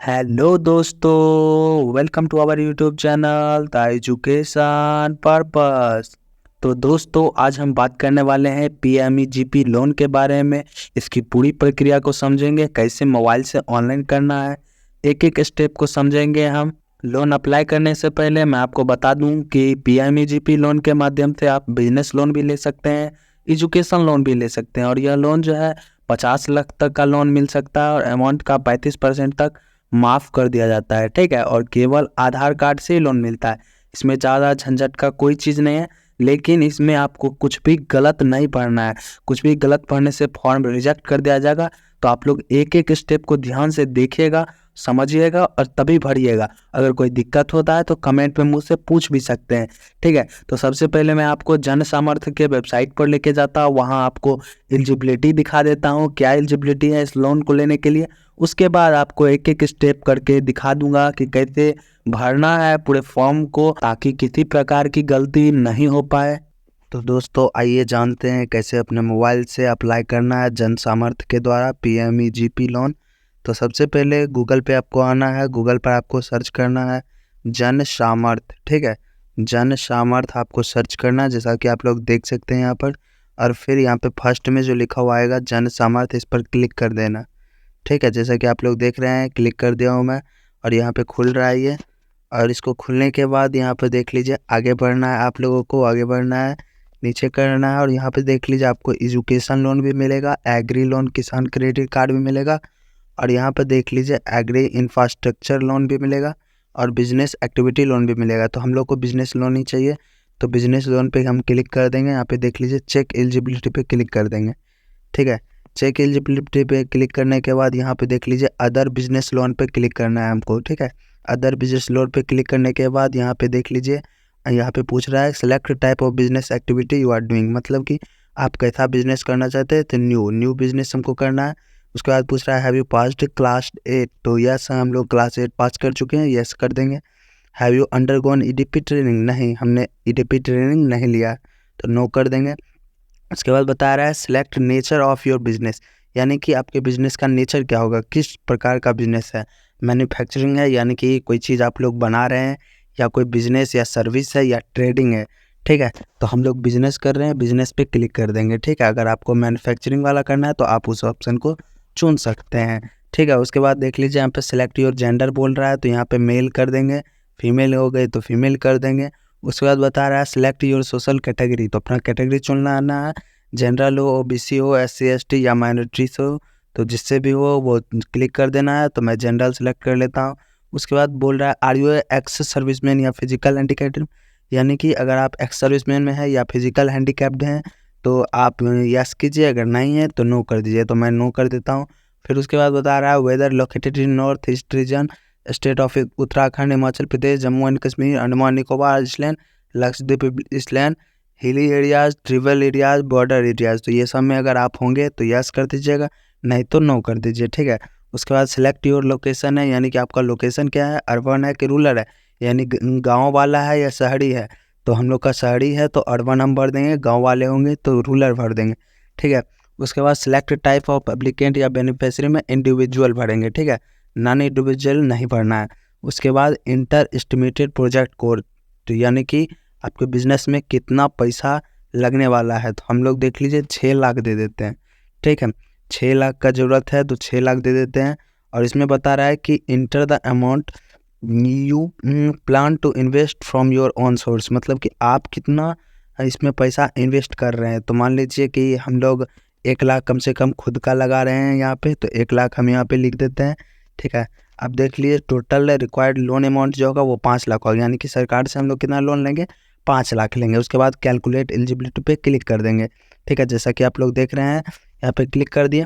Hello दोस्तों, welcome to our YouTube channel the education purpose. तो दोस्तों, आज हम बात करने वाले हैं पीएमईजीपी लोन के बारे में। इसकी पूरी प्रक्रिया को समझेंगे, कैसे मोबाइल से ऑनलाइन करना है, एक एक स्टेप को समझेंगे हम। लोन अप्लाई करने से पहले मैं आपको बता दूं कि पीएमईजीपी लोन के माध्यम से आप बिजनेस लोन भी ले सकते हैं, एजुकेशन लोन भी ले सकते हैं। और यह लोन जो है 50 लाख तक का लोन मिल सकता है और अमाउंट का 35% तक माफ़ कर दिया जाता है। ठीक है, और केवल आधार कार्ड से ही लोन मिलता है। इसमें ज़्यादा झंझट का कोई चीज़ नहीं है, लेकिन इसमें आपको कुछ भी गलत नहीं पढ़ना है। कुछ भी गलत पढ़ने से फॉर्म रिजेक्ट कर दिया जाएगा। तो आप लोग एक एक स्टेप को ध्यान से देखिएगा, समझिएगा और तभी भरिएगा। अगर कोई दिक्कत होता है तो कमेंट में मुझसे पूछ भी सकते हैं। ठीक है, तो सबसे पहले मैं आपको जन सामर्थ्य के वेबसाइट पर लेके जाता हूँ। वहाँ आपको एलिजिबिलिटी दिखा देता हूँ, क्या एलिजिबिलिटी है इस लोन को लेने के लिए। उसके बाद आपको एक एक स्टेप करके दिखा दूंगा कि कैसे भरना है पूरे फॉर्म को, ताकि किसी प्रकार की गलती नहीं हो पाए। तो दोस्तों, आइए जानते हैं कैसे अपने मोबाइल से अप्लाई करना है जन सामर्थ्य के द्वारा पीएमईजीपी लोन। तो सबसे पहले गूगल पे आपको आना है। गूगल पर आपको सर्च करना है जन सामर्थ्य। ठीक है, जन सामर्थ्य आपको सर्च करना है, जैसा कि आप लोग देख सकते हैं यहाँ पर। और फिर यहाँ पे फर्स्ट में जो लिखा हुआ आएगा जन सामर्थ्य, इस पर क्लिक कर देना। ठीक है, जैसा कि आप लोग देख रहे हैं, क्लिक कर दिया हूँ मैं और यहाँ पे खुल रहा है ये। और इसको खुलने के बाद यहाँ पे देख लीजिए, आगे बढ़ना है, आप लोगों को आगे बढ़ना है, नीचे करना है। और यहाँ पे देख लीजिए, आपको एजुकेशन लोन भी मिलेगा, एग्री लोन, किसान क्रेडिट कार्ड भी मिलेगा। और यहाँ पे देख लीजिए, एग्री इंफ्रास्ट्रक्चर लोन भी मिलेगा और बिजनेस एक्टिविटी लोन भी मिलेगा। तो हम लोग को बिजनेस लोन ही चाहिए, तो बिजनेस लोन पे हम क्लिक कर देंगे। यहाँ पे देख लीजिए, चेक एलिजिबिलिटी पे क्लिक कर देंगे। ठीक है, चेक एलिजिबिलिटी पे क्लिक करने के बाद यहाँ पे देख लीजिए, अदर बिजनेस लोन पे क्लिक करना है हमको। ठीक है, अदर बिजनेस लोन पे क्लिक करने के बाद यहाँ पे देख लीजिए, यहाँ पे पूछ रहा है select type of business activity you are doing, मतलब कि आप कैसा बिजनेस करना चाहते हैं। तो न्यू बिजनेस हमको करना है। उसके बाद पूछ रहा है हैव यू पास्ड क्लास 8, तो यस, हम लोग क्लास 8 पास कर चुके हैं, यस कर देंगे। Have you undergone EDP training, नहीं, हमने ईडीपी ट्रेनिंग नहीं लिया, तो नो कर देंगे। उसके बाद बता रहा है select nature of your business, यानी कि आपके बिजनेस का नेचर क्या होगा, किस प्रकार का बिजनेस है। मैन्युफैक्चरिंग है, यानी कि कोई चीज़ आप लोग बना रहे हैं, या कोई बिजनेस या सर्विस है, या ट्रेडिंग है। ठीक है, तो हम लोग बिजनेस कर रहे हैं, बिजनेस पे क्लिक कर देंगे। ठीक है, अगर आपको मैन्युफैक्चरिंग वाला करना है तो आप उस ऑप्शन को चुन सकते हैं। ठीक है, उसके बाद देख लीजिए, यहाँ पे सिलेक्ट योर जेंडर बोल रहा है, तो यहाँ पे मेल कर देंगे, फीमेल हो गई तो फीमेल कर देंगे। उसके बाद बता रहा है सिलेक्ट योर सोशल कैटेगरी, तो अपना कैटेगरी चुनना आना है, जनरल हो, ओबीसी हो, एससी एसटी या माइनॉरिटीज हो, तो जिससे भी हो वो क्लिक कर देना है। तो मैं जनरल सेलेक्ट कर लेता हूँ। उसके बाद बोल रहा है आर यू एक्स सर्विसमैन या फिजिकल हैंडीकैप्ड, यानी कि अगर आप एक्स सर्विसमैन में है या फिजिकल हैंडीकैप्ड हैं तो आप यस कीजिए, अगर नहीं है तो नो कर दीजिए, तो मैं नो कर देता हूँ। फिर उसके बाद बता रहा है whether located in north east region, state of Uttarakhand, Himachal Pradesh, Jammu and Kashmir, Andaman Nicobar island, Lakshadweep island, hilly areas, tribal areas, border areas, तो ये सब में अगर आप होंगे तो यस कर दीजिएगा, नहीं तो नो कर दीजिए। ठीक है, उसके बाद सिलेक्ट योर लोकेशन है, यानी कि आपका लोकेशन क्या है, अर्बन है कि रूरल है, यानी गांव वाला है या शहरी है। तो हम लोग का शहरी है तो अर्बन हम भर देंगे, गांव वाले होंगे तो रूरल भर देंगे। ठीक है, उसके बाद सिलेक्ट टाइप ऑफ एप्लीकेंट या बेनिफिशियरी में इंडिविजुअल भरेंगे। ठीक है, नॉन इंडिविजुअल नहीं भरना है। उसके बाद इंटर एस्टिमेटेड प्रोजेक्ट कोड, तो यानी कि आपके बिजनेस में कितना पैसा लगने वाला है। तो हम लोग देख लीजिए 6 लाख दे देते हैं। ठीक है, 6 लाख का ज़रूरत है तो 6 लाख दे देते हैं। और इसमें बता रहा है कि enter the amount you plan to invest from your own source, मतलब कि आप कितना इसमें पैसा इन्वेस्ट कर रहे हैं। तो मान लीजिए कि हम लोग 1 लाख कम से कम खुद का लगा रहे हैं यहाँ पे, तो 1 लाख हम यहाँ पे लिख देते हैं। ठीक है, अब देख लीजिए टोटल रिक्वायर्ड लोन अमाउंट जो होगा वो 5 लाख होगा, यानी कि सरकार से हम लोग कितना लोन लेंगे, 5 लाख लेंगे। उसके बाद कैलकुलेट एलिजिबिलिटी पे क्लिक कर देंगे। ठीक है, जैसा कि आप लोग देख रहे हैं, यहाँ पे क्लिक कर दिए।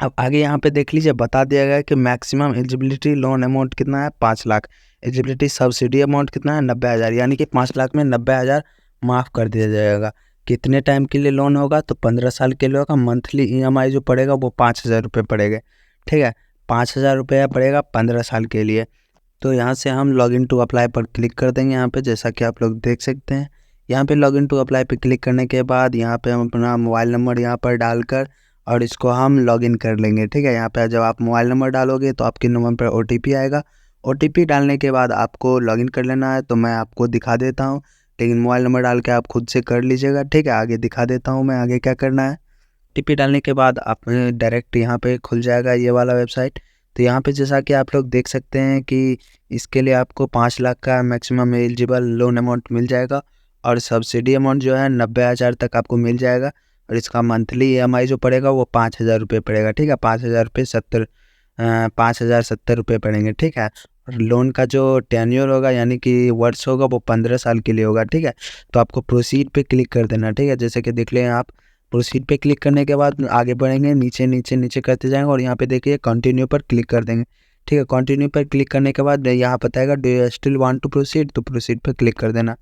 अब आगे यहाँ पे देख लीजिए, बता दिया गया है कि मैक्सिमम एलिजिबिलिटी लोन अमाउंट कितना है, 5 लाख। एलिजिबिलिटी सब्सिडी अमाउंट कितना है, 90,000, यानी कि 5 लाख में 90,000 माफ़ कर दिया जाएगा। कितने टाइम के लिए लोन होगा, तो 15 साल के लिए होगा। मंथली ईएमआई जो पड़ेगा वो 5,000 रुपये पड़ेगा। ठीक है, 5,000 रुपया पड़ेगा 15 साल के लिए। तो यहाँ से हम लॉगिन टू अप्लाई पर क्लिक कर देंगे। यहाँ पे जैसा कि आप लोग देख सकते हैं, यहाँ पे लॉगिन टू अप्लाई पे क्लिक करने के बाद यहाँ पे हम अपना मोबाइल नंबर यहाँ पर डालकर और इसको हम लॉगिन कर लेंगे। ठीक है, यहाँ पे जब आप मोबाइल नंबर डालोगे तो आपके नंबर पर OTP आएगा। OTP डालने के बाद आपको लॉगिन कर लेना है, तो मैं आपको दिखा देता हूँ, लेकिन मोबाइल नंबर डाल के आप खुद से कर लीजिएगा। ठीक है, आगे दिखा देता हूँ मैं आगे क्या करना है। OTP डालने के बाद आप डायरेक्ट यहाँ पे खुल जाएगा ये वाला वेबसाइट। तो यहाँ पे जैसा कि आप लोग देख सकते हैं कि इसके लिए आपको 5 लाख का मैक्सिमम एलिजिबल लोन अमाउंट मिल जाएगा, और सब्सिडी अमाउंट जो है 90,000 तक आपको मिल जाएगा, और इसका मंथली EMI जो पड़ेगा वो 5,000 रुपये पड़ेगा। ठीक है, 5,070 रुपये पड़ेंगे। ठीक है, और लोन का जो टेन्योर होगा यानी कि वर्ष होगा वो 15 साल के लिए होगा। ठीक है, तो आपको प्रोसीड पे क्लिक कर देना। ठीक है, जैसे कि देख लें आप, प्रोसीड पे क्लिक करने के बाद आगे बढ़ेंगे, नीचे नीचे नीचे करते जाएंगे और यहाँ पे देखिए कंटिन्यू पर क्लिक कर देंगे। ठीक है, कंटिन्यू पर क्लिक करने के बाद यहाँ बताएगा do you still want to proceed, तो प्रोसीड पर क्लिक कर देना।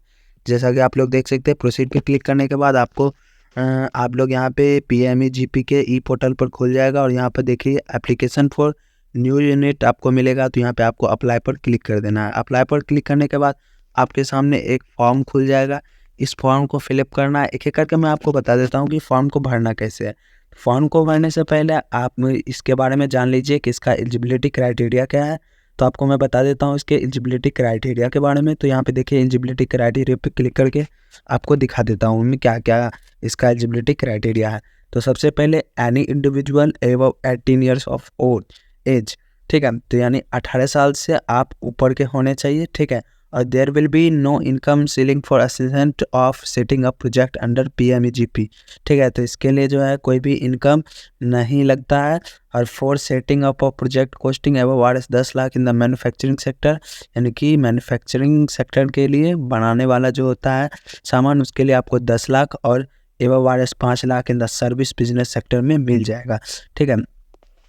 जैसा कि आप लोग देख सकते हैं, प्रोसीड पे क्लिक करने के बाद आपको आप लोग यहाँ पे PMEGP के ई पोर्टल पर खुल जाएगा, और यहाँ पर देखिए एप्लीकेशन फॉर न्यू यूनिट आपको मिलेगा। तो यहाँ पे आपको अप्लाई पर क्लिक कर देना है। अप्लाई पर क्लिक करने के बाद आपके सामने एक फॉर्म खुल जाएगा। इस फॉर्म को फिलअप करना है। एक एक करके मैं आपको बता देता हूँ कि फॉर्म को भरना कैसे है। फॉर्म को भरने से पहले आप इसके बारे में जान लीजिए कि इसका एलिजिबिलिटी क्राइटेरिया क्या है। तो आपको मैं बता देता हूँ इसके एलिजिबिलिटी क्राइटेरिया के बारे में। तो यहाँ पे देखिए एलिजिबिलिटी क्राइटेरिया पे क्लिक करके आपको दिखा देता हूँ मैं क्या क्या इसका एलिजिबिलिटी क्राइटेरिया है। तो सबसे पहले any individual above 18 years of old age. ठीक है, तो यानी 18 साल से आप ऊपर के होने चाहिए। ठीक है, और there will be no income ceiling for assistant of setting up project under PMEGP। ठीक है, तो इसके लिए जो है कोई भी इनकम नहीं लगता है। और for setting up of project costing above 10 lakh in the manufacturing sector, यानी कि मैन्युफैक्चरिंग सेक्टर के लिए बनाने वाला जो होता है सामान, उसके लिए आपको 10 लाख, और above 5 lakh in the service business sector में मिल जाएगा। ठीक है,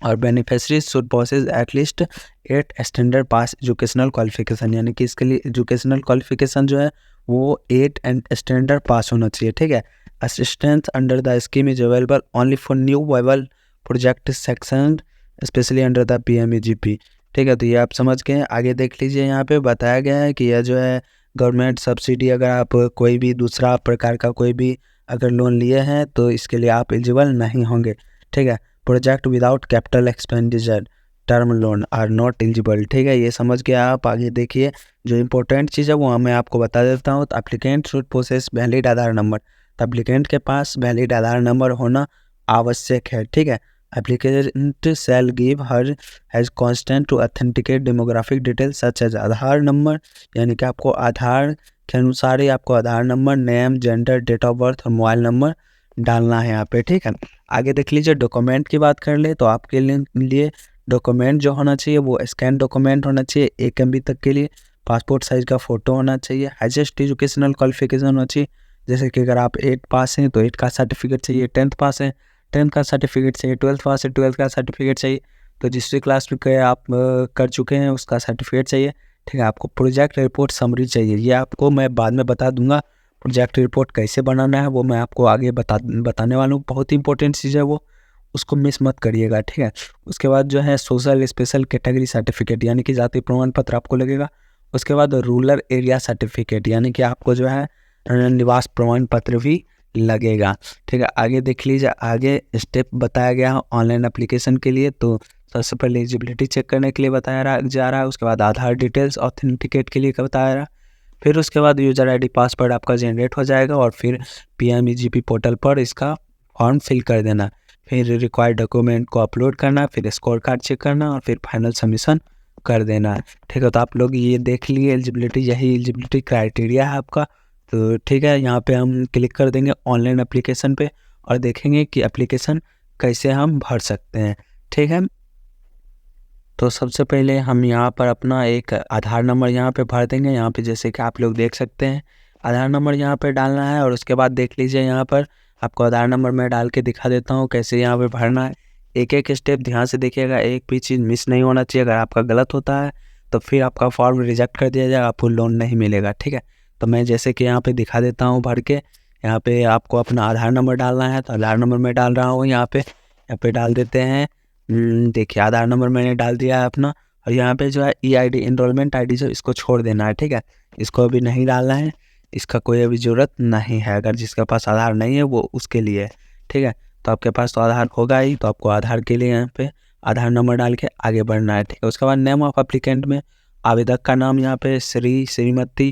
और beneficiaries should possess at least 8 standard pass educational qualification, यानी कि इसके लिए एजुकेशनल क्वालिफिकेशन जो है वो 8 एंड स्टैंडर्ड पास होना चाहिए। ठीक है, assistance under the scheme is available only for new viable project section specially under the PMEGP। ठीक है, तो ये आप समझ गए। आगे देख लीजिए, यहाँ पे बताया गया है कि यह जो है गवर्नमेंट सब्सिडी, अगर आप कोई भी दूसरा प्रकार का कोई भी अगर लोन लिए हैं तो इसके लिए आप एलिजिबल नहीं होंगे। ठीक है, project without capital expenditure term loan are not eligible. ठीक है, ये समझ के आप आगे देखिए। जो इंपॉर्टेंट चीज़ है वो मैं आपको बता देता हूँ। तो applicant should process valid Aadhaar number, तो एप्लीकेंट के पास वैलिड आधार नंबर होना आवश्यक है। ठीक है, applicant shall give her has constant to authenticate demographic details such as Aadhaar number, यानी कि आपको आधार के अनुसार ही आपको Aadhaar number, name, gender, date of birth और मोबाइल नंबर डालना है यहाँ पे। ठीक है, आगे देख लीजिए। डॉक्यूमेंट की बात कर ले तो आपके लिए डॉक्यूमेंट जो होना चाहिए वो स्कैन डॉक्यूमेंट होना चाहिए 1 MB तक के लिए। पासपोर्ट साइज का फ़ोटो होना चाहिए। हाईएस्ट एजुकेशनल क्वालिफिकेशन होना चाहिए, जैसे कि अगर आप 8 पास हैं तो 8 का सर्टिफिकेट चाहिए, 10th पास है 10th का सर्टिफिकेट चाहिए, 12th पास है 12th का सर्टिफिकेट चाहिए, तो जिस भी क्लास में आप कर चुके हैं उसका सर्टिफिकेट चाहिए। ठीक है, आपको प्रोजेक्ट रिपोर्ट समरी चाहिए। ये आपको मैं बाद में बता दूंगा प्रोजेक्ट रिपोर्ट कैसे बनाना है, वो मैं आपको आगे बताने वाला हूँ। बहुत ही इंपॉर्टेंट चीज़ है वो, उसको मिस मत करिएगा। ठीक है, उसके बाद जो है सोशल स्पेशल कैटेगरी सर्टिफिकेट, यानी कि जाति प्रमाण पत्र आपको लगेगा। उसके बाद रूरल एरिया सर्टिफिकेट, यानी कि आपको जो है निवास प्रमाण पत्र भी लगेगा। ठीक है, आगे देख लीजिए। आगे स्टेप बताया गया है ऑनलाइन एप्लीकेशन के लिए। तो सबसे पहले एलिजिबिलिटी चेक करने के लिए बताया जा रहा है। उसके बाद आधार डिटेल्स ऑथेंटिकेट के लिए बताया रहा। फिर उसके बाद यूज़र ID पासवर्ड आपका जनरेट हो जाएगा, और फिर PMEGP पोर्टल पर इसका फॉर्म फिल कर देना। फिर रिक्वायर्ड डॉक्यूमेंट को अपलोड करना, फिर स्कोर कार्ड चेक करना, और फिर फाइनल सबमिशन कर देना। ठीक है, तो आप लोग ये देख लिए एलिजिबिलिटी, यही एलिजिबिलिटी क्राइटेरिया है आपका। तो ठीक है, यहाँ पे हम क्लिक कर देंगे ऑनलाइन एप्लीकेशन पे, और देखेंगे कि एप्लीकेशन कैसे हम भर सकते हैं। ठीक है, तो सबसे पहले हम यहाँ पर अपना एक आधार नंबर यहाँ पे भर देंगे। यहाँ पे जैसे कि आप लोग देख सकते हैं आधार नंबर यहाँ पे डालना है, और उसके बाद देख लीजिए यहाँ पर आपको आधार नंबर मैं डाल के दिखा देता हूँ कैसे यहाँ पे भरना है। एक एक स्टेप ध्यान से देखिएगा, एक भी चीज़ मिस नहीं होना चाहिए। अगर आपका गलत होता है तो फिर आपका फॉर्म रिजेक्ट कर दिया जाएगा, आपको लोन नहीं मिलेगा। ठीक है, तो मैं जैसे कि यहाँ पर दिखा देता हूँ भर के। यहाँ पर आपको अपना आधार नंबर डालना है, तो आधार नंबर मैं डाल रहा हूँ यहाँ पर डाल देते हैं। देखिए आधार नंबर मैंने डाल दिया है अपना, और यहाँ पे जो है EID इनरोलमेंट ID जो इसको छोड़ देना है। ठीक है, इसको अभी नहीं डालना है, इसका कोई अभी ज़रूरत नहीं है। अगर जिसके पास आधार नहीं है वो उसके लिए। ठीक है, तो आपके पास तो आधार होगा ही, तो आपको आधार के लिए यहाँ पे आधार नंबर डाल के आगे बढ़ना है, ठीक है। उसके बाद नेम ऑफ एप्लीकेंट में आवेदक का नाम यहाँ पे श्री, श्रीमती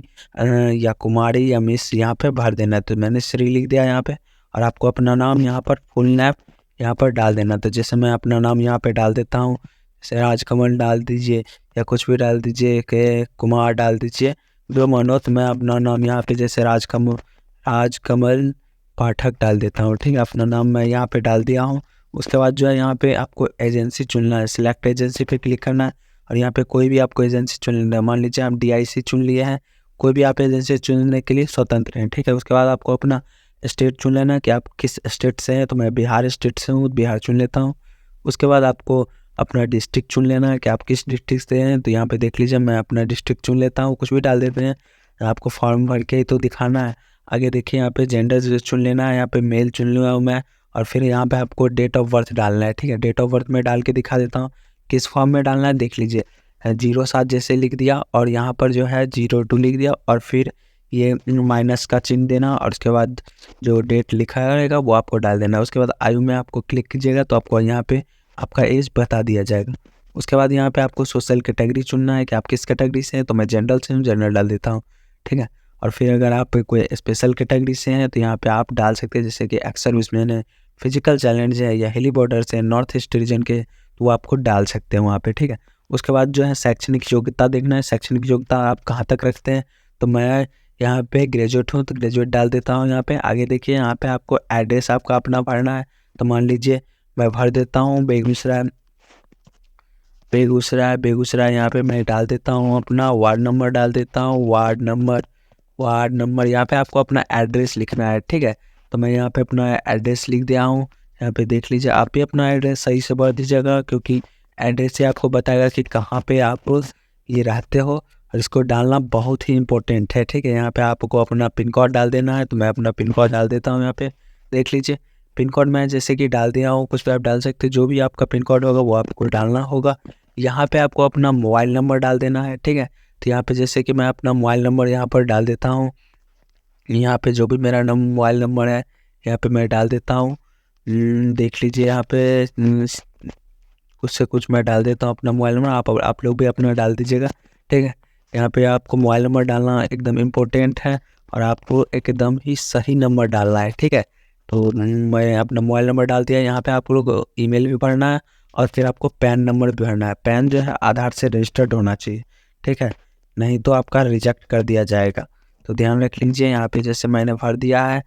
या कुमारी या मिस यहाँ पे भर देना है। तो मैंने श्री लिख दिया यहाँ पे, और आपको अपना नाम यहाँ पर फुल नेम यहाँ पर डाल देना। तो जैसे मैं अपना नाम यहाँ पे डाल देता हूँ, जैसे राजकमल डाल दीजिए या कुछ भी डाल दीजिए, के कुमार डाल दीजिए, जो मानो। तो मैं अपना नाम यहाँ पे जैसे राजकमल पाठक डाल देता हूँ, ठीक है। अपना नाम मैं यहाँ पे डाल दिया हूँ। उसके बाद जो है यहाँ पे आपको एजेंसी चुनना है, सिलेक्ट एजेंसी पे क्लिक करना है, और यहाँ पे कोई भी आपको एजेंसी चुन लेना है। मान लीजिए आप DIC चुन लिए हैं, कोई भी आप एजेंसी चुनने के लिए स्वतंत्र हैं, ठीक है। उसके बाद आपको अपना स्टेट चुन लेना है कि आप किस स्टेट से हैं। तो मैं बिहार स्टेट से हूँ, बिहार चुन लेता हूँ। उसके बाद आपको अपना डिस्ट्रिक्ट चुन लेना है कि आप किस डिस्ट्रिक्ट से हैं। तो यहाँ पे देख लीजिए मैं अपना डिस्ट्रिक्ट चुन लेता हूँ, कुछ भी डाल देते हैं, आपको फॉर्म भर के ही तो दिखाना है। आगे देखिए यहाँ पे जेंडर चुन लेना है, यहाँ पे मेल चुन लूँगा मैं, और फिर यहाँ पे आपको डेट ऑफ बर्थ डालना है, ठीक है। डेट ऑफ बर्थ में डाल के दिखा देता हूँ किस फॉर्म में डालना है, देख लीजिए 07 जैसे लिख दिया, और यहाँ पर जो है 02 लिख दिया, और फिर ये माइनस का चिन्ह देना, और उसके बाद जो डेट लिखा रहेगा वो आपको डाल देना। उसके बाद आयु में आपको क्लिक कीजिएगा तो आपको यहाँ पे आपका एज बता दिया जाएगा। उसके बाद यहाँ पे आपको सोशल कैटेगरी चुनना है कि आप किस कैटेगरी से हैं। तो मैं जनरल से हूँ, जनरल डाल देता हूँ, ठीक है। और फिर अगर आप कोई स्पेशल कैटेगरी से हैं तो यहाँ पे आप डाल सकते हैं, जैसे कि एक्स सर्विसमैन है, फिजिकल चैलेंज है, या हिली बॉर्डर से, नॉर्थ ईस्ट रीजन के, तो वो आपको डाल सकते हैं वहाँ पे, ठीक है। उसके बाद जो है शैक्षणिक योग्यता देखना है, शैक्षणिक योग्यता आप कहाँ तक रखते हैं। तो मैं यहाँ पे ग्रेजुएट हूँ, तो ग्रेजुएट डाल देता हूँ यहाँ पे। आगे देखिए यहाँ पे आपको एड्रेस आपका अपना भरना है। तो मान लीजिए मैं भर देता हूँ बेगूसराय, बेगूसराय यहाँ पे मैं डाल देता हूँ अपना वार्ड नंबर डाल देता हूँ, वार्ड नंबर यहाँ पे आपको अपना एड्रेस लिखना है, ठीक है। तो मैं यहाँ पे अपना एड्रेस लिख दिया हूँ। यहाँ पे देख लीजिए आप भी अपना एड्रेस सही से भर दीजिएगा, क्योंकि एड्रेस से आपको बताएगा कि कहाँ पे आप ये रहते हो, और इसको डालना बहुत ही इंपॉर्टेंट है, ठीक है। यहाँ पे आपको अपना पिन कोड डाल देना है। तो मैं अपना पिन कोड डाल देता हूँ यहाँ पे, देख लीजिए पिन कोड मैं जैसे कि डाल दिया हूँ। कुछ भी आप डाल सकते हैं, जो भी आपका पिन कोड होगा वो आपको डालना होगा। यहाँ पे आपको अपना मोबाइल नंबर डाल देना है, ठीक है। तो यहाँ पे जैसे कि मैं अपना मोबाइल नंबर यहाँ पर डाल देता हूँ, यहाँ पे जो भी मेरा मोबाइल नंबर है यहाँ पे मैं डाल देता हूँ। देख लीजिए यहाँ पे कुछ से कुछ मैं डाल देता हूँ अपना मोबाइल नंबर, आप लोग भी अपना डाल दीजिएगा, ठीक है। यहाँ पे आपको मोबाइल नंबर डालना एकदम इम्पोर्टेंट है, और आपको एकदम ही सही नंबर डालना है, ठीक है। तो मैं अपना मोबाइल नंबर डाल दिया। यहाँ पे आप लोग ईमेल भी भरना है, और फिर आपको पैन नंबर भी भरना है। पैन जो है आधार से रजिस्टर्ड होना चाहिए, ठीक है, नहीं तो आपका रिजेक्ट कर दिया जाएगा। तो ध्यान रख लीजिए। यहाँ पे जैसे मैंने भर दिया है,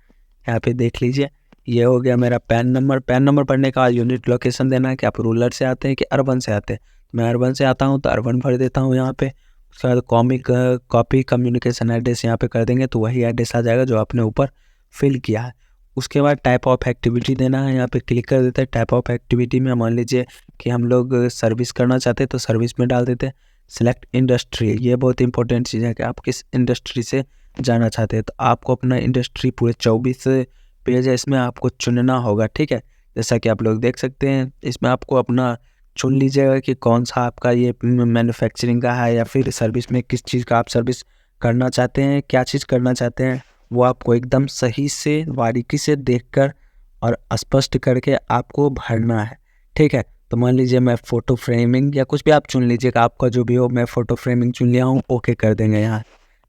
यहाँ पे देख लीजिए ये हो गया मेरा पैन नंबर। पैन नंबर भरने का यूनिट लोकेशन देना है कि आप रूरल से आते हैं कि अर्बन से आते हैं। मैं अर्बन से आता हूँ तो अर्बन भर देता हूँ यहाँ पे। उसके बाद कॉपी कम्युनिकेशन एड्रेस यहाँ पे कर देंगे, तो वही एड्रेस आ जाएगा जो आपने ऊपर फिल किया है। उसके बाद टाइप ऑफ एक्टिविटी देना है, यहाँ पे क्लिक कर देते हैं। टाइप ऑफ एक्टिविटी में मान लीजिए कि हम लोग सर्विस करना चाहते हैं तो सर्विस में डाल देते हैं। सिलेक्ट इंडस्ट्री, ये बहुत इंपॉर्टेंट चीज़ है कि आप किस इंडस्ट्री से जाना चाहते हैं। तो आपको अपना इंडस्ट्री पूरे 24 पेज है, इसमें आपको चुनना होगा, ठीक है। जैसा कि आप लोग देख सकते हैं, इसमें आपको अपना चुन लीजिएगा कि कौन सा आपका ये मैन्युफैक्चरिंग का है, या फिर सर्विस में किस चीज़ का आप सर्विस करना चाहते हैं, क्या चीज़ करना चाहते हैं, वो आपको एकदम सही से बारीकी से देखकर और स्पष्ट करके आपको भरना है, ठीक है। तो मान लीजिए मैं फ़ोटो फ्रेमिंग या कुछ भी आप चुन लीजिएगा, आपका जो भी हो। मैं फ़ोटो फ्रेमिंग चुन लिया हूँ, ओके कर देंगे यहाँ,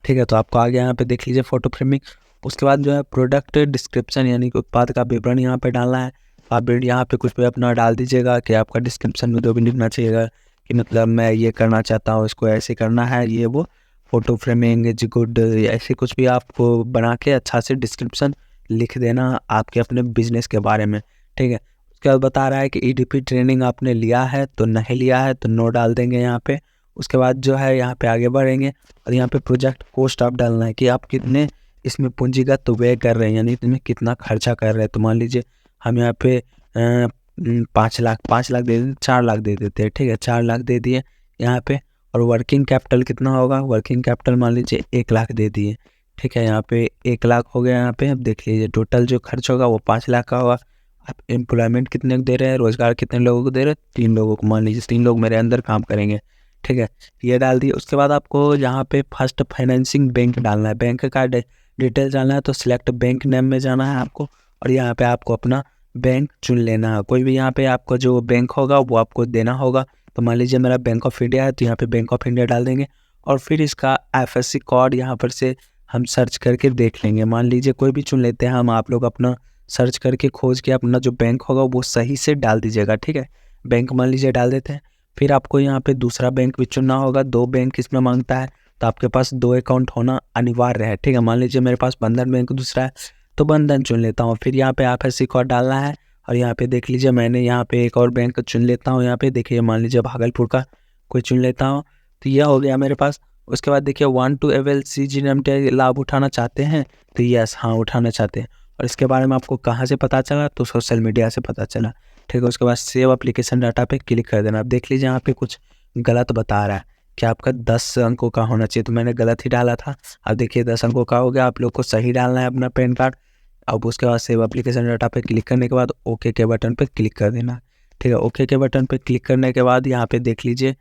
ठीक है। तो आपको आ गया यहाँ पे देख लीजिए फ़ोटो फ्रेमिंग। उसके बाद जो है प्रोडक्ट डिस्क्रिप्शन, यानी कि उत्पाद का विवरण यहाँ पे डालना है। आप यहाँ पे कुछ भी अपना डाल दीजिएगा कि आपका डिस्क्रिप्शन में जो भी लिखना चाहिएगा कि मतलब मैं ये करना चाहता हूँ, इसको ऐसे करना है, ये वो फ़ोटो फ्रेमिंग इज गुड, ऐसे कुछ भी आपको बना के अच्छा से डिस्क्रिप्शन लिख देना आपके अपने बिजनेस के बारे में, ठीक है। उसके बाद बता रहा है कि EDP ट्रेनिंग आपने लिया है तो नहीं लिया है, तो नो डाल देंगे यहाँ पे। उसके बाद जो है यहाँ पे आगे बढ़ेंगे, और यहाँ पे प्रोजेक्ट कॉस्ट आप डालना है कि आप कितने इसमें पूंजीगत तो व्यय कर रहे हैं, यानी इसमें कितना खर्चा कर रहे हैं। तो मान लीजिए हम यहाँ पे 5 लाख दे देते, 4 लाख दे देते हैं, ठीक है। 4 लाख दे दिए यहाँ पे। और वर्किंग कैपिटल कितना होगा, वर्किंग कैपिटल मान लीजिए 1 लाख दे दिए, ठीक है। यहाँ पे 1 लाख हो गया। यहाँ पे अब देख लीजिए टोटल जो खर्च होगा वो 5 लाख का होगा। आप एम्प्लॉयमेंट कितने को दे रहे हैं, रोजगार कितने लोगों को दे रहे हैं, 3 लोगों को। मान लीजिए 3 लोग मेरे अंदर काम करेंगे, ठीक है। ये डाल दिए। उसके बाद आपको यहाँ पे फर्स्ट फाइनेंसिंग बैंक डालना है, बैंक का डिटेल डालना है। तो सिलेक्ट बैंक नेम में जाना है आपको, और यहाँ पे आपको अपना बैंक चुन लेना है। कोई भी यहाँ पे आपका जो बैंक होगा वो आपको देना होगा। तो मान लीजिए मेरा बैंक ऑफ इंडिया है, तो यहाँ पे बैंक ऑफ इंडिया डाल देंगे और फिर इसका IFSC कोड यहाँ पर से हम सर्च करके देख लेंगे। मान लीजिए कोई भी चुन लेते हैं हम, आप लोग अपना सर्च करके खोज के अपना जो बैंक होगा वो सही से डाल दीजिएगा, ठीक है। बैंक मान लीजिए डाल देते हैं, फिर आपको यहाँ पे दूसरा बैंक भी चुनना होगा। 2 बैंक इसमें मांगता है, तो आपके पास 2 अकाउंट होना अनिवार्य है, ठीक है। मान लीजिए मेरे पास बंधन बैंक दूसरा है, तो बंधन चुन लेता हूँ। फिर यहाँ पे IFSC कोड डालना है और यहाँ पे देख लीजिए मैंने यहाँ पे एक और बैंक चुन लेता हूँ। यहाँ पे देखिए मान लीजिए भागलपुर का कोई चुन लेता हूँ, तो यह हो गया मेरे पास। उसके बाद देखिए वांट टू अवेल CGTMSE लाभ उठाना चाहते हैं, तो यस हाँ उठाना चाहते हैं। और इसके बारे में आपको कहाँ से पता चला, तो सोशल मीडिया से पता चला, ठीक है। उसके बाद सेव एप्लीकेशन डाटा पे क्लिक कर देना। आप देख लीजिए यहाँ पे कुछ गलत बता रहा है कि आपका 10 अंकों का होना चाहिए, तो मैंने गलत ही डाला था। अब देखिए 10 अंकों का हो गया। आप लोग को सही डालना है अपना पैन कार्ड। अब उसके बाद सेव एप्लीकेशन डाटा पे क्लिक करने के बाद ओके के बटन पे क्लिक कर देना, ठीक है। ओके के बटन पे क्लिक करने के बाद यहाँ पे देख लीजिए,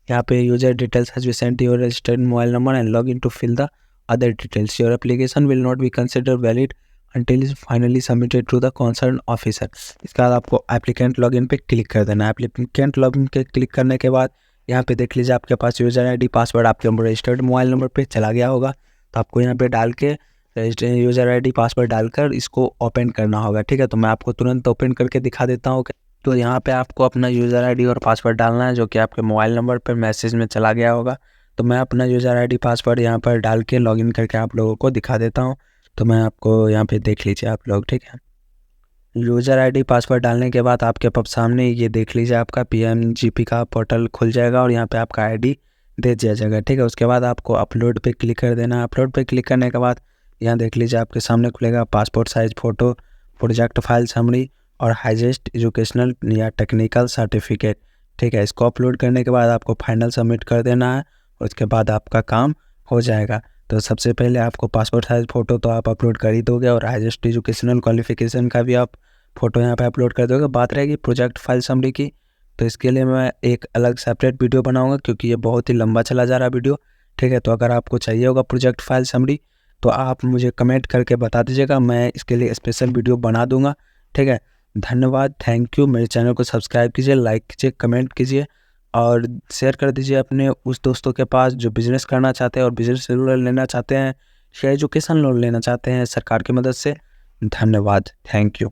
यहाँ पे user details has been sent your registered mobile number and log in to fill the other details. Your application will not be consider valid until is finally submitted to the concerned officer। इसके बाद आपको applicant login पे click कर देना है। Applicant login पे click करने के बाद यहाँ पे देख लीजिए आपके पास यूजर ID पासवर्ड आपके रजिस्टर्ड मोबाइल नंबर पे चला गया होगा। तो आपको यहाँ पे डाल के रजिस्टर्ड यूजर ID पासवर्ड डालकर इसको ओपन करना होगा, ठीक है। तो मैं आपको तुरंत ओपन करके दिखा देता हूँ। तो यहाँ पे आपको अपना यूज़र ID और पासवर्ड डालना है जो कि आपके मोबाइल नंबर पर मैसेज में चला गया होगा। तो मैं अपना यूज़र ID पासवर्ड यहाँ पर डाल के लॉगिन करके आप लोगों को दिखा देता हूँ। तो मैं आपको यहाँ पे देख लीजिए आप लोग, ठीक है। यूज़र ID पासवर्ड डालने के बाद आपके सामने ये देख लीजिए आपका PMGP का पोर्टल खुल जाएगा और यहाँ पे आपका ID दे दिया जाएगा, ठीक है। उसके बाद आपको अपलोड पे क्लिक कर देना है। अपलोड पे क्लिक करने के बाद यहाँ देख लीजिए आपके सामने खुलेगा passport size photo, project file summary और हाईएस्ट एजुकेशनल या टेक्निकल सर्टिफिकेट, ठीक है। इसको अपलोड करने के बाद आपको फाइनल सबमिट कर देना है। उसके बाद आपका काम हो जाएगा। तो सबसे पहले आपको पासपोर्ट साइज़ फ़ोटो तो आप अपलोड कर ही दोगे और हाईएस्ट एजुकेशनल क्वालिफिकेशन का भी आप फ़ोटो यहाँ पे अपलोड कर दोगे। बात रहेगी प्रोजेक्ट फाइल समरी की, तो इसके लिए मैं एक अलग सेपरेट वीडियो बनाऊंगा क्योंकि ये बहुत ही लंबा चला जा रहा वीडियो, ठीक है। तो अगर आपको चाहिए होगा प्रोजेक्ट फाइल समरी तो आप मुझे कमेंट करके बता दीजिएगा, मैं इसके लिए स्पेशल वीडियो बना दूँगा, ठीक है। धन्यवाद, थैंक यू। मेरे चैनल को सब्सक्राइब कीजिए, लाइक कीजिए, कमेंट कीजिए और शेयर कर दीजिए अपने उस दोस्तों के पास जो बिज़नेस करना चाहते हैं और बिज़नेस लोन लेना चाहते हैं या एजुकेशन लोन लेना चाहते हैं सरकार की मदद से। धन्यवाद, थैंक यू।